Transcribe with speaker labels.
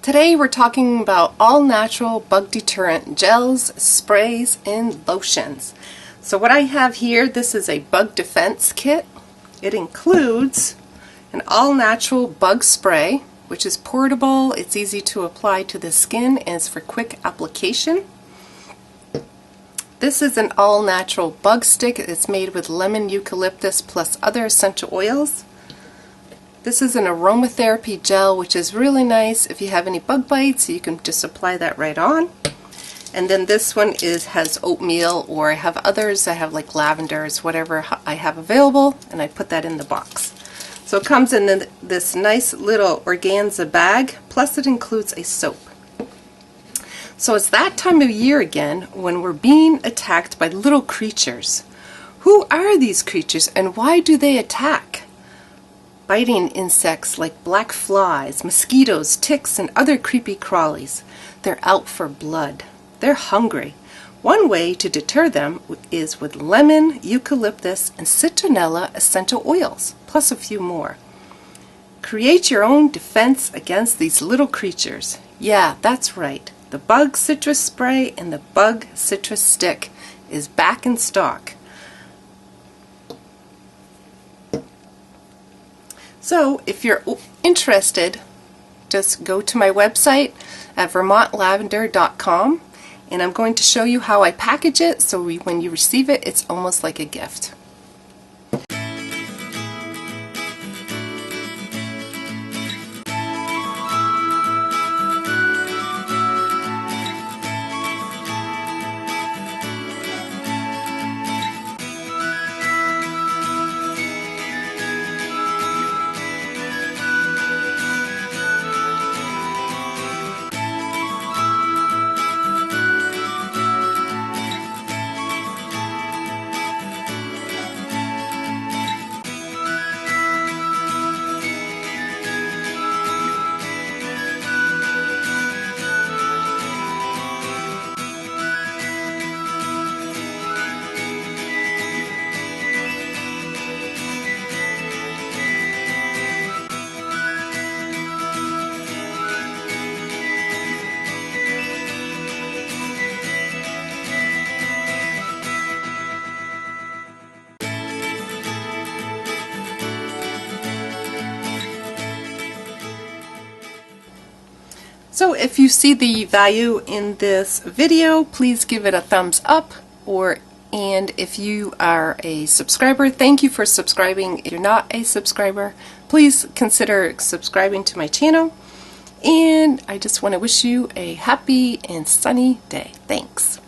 Speaker 1: Today we're talking about all-natural bug deterrent gels, sprays, and lotions. So what I have here, this is a bug defense kit. It includes an all-natural bug spray, which is portable, it's easy to apply to the skin, and it's for quick application. This is an all-natural bug stick. It's made with lemon, eucalyptus, plus other essential oils. This is an aromatherapy gel, which is really nice if you have any bug bites. You can just apply that right on. And then this one has oatmeal, or I have others. I have like lavenders, whatever I have available, and I put that in the box. So it comes in this nice little organza bag, plus it includes a soap. So it's that time of year again when we're being attacked by little creatures. Who are these creatures and why do they attack? Biting insects like black flies, mosquitoes, ticks, and other creepy crawlies. They're out for blood. They're hungry. One way to deter them is with lemon, eucalyptus, and citronella essential oils, plus a few more. Create your own defense against these little creatures. Yeah, that's right. The bug citrus spray and the bug citrus stick is back in stock. So if you're interested, just go to my website at vermontlavender.com, and I'm going to show you how I package it so when you receive it, it's almost like a gift. So if you see the value in this video, please give it a thumbs up, and if you are a subscriber, thank you for subscribing. If you're not a subscriber, please consider subscribing to my channel, and I just want to wish you a happy and sunny day. Thanks.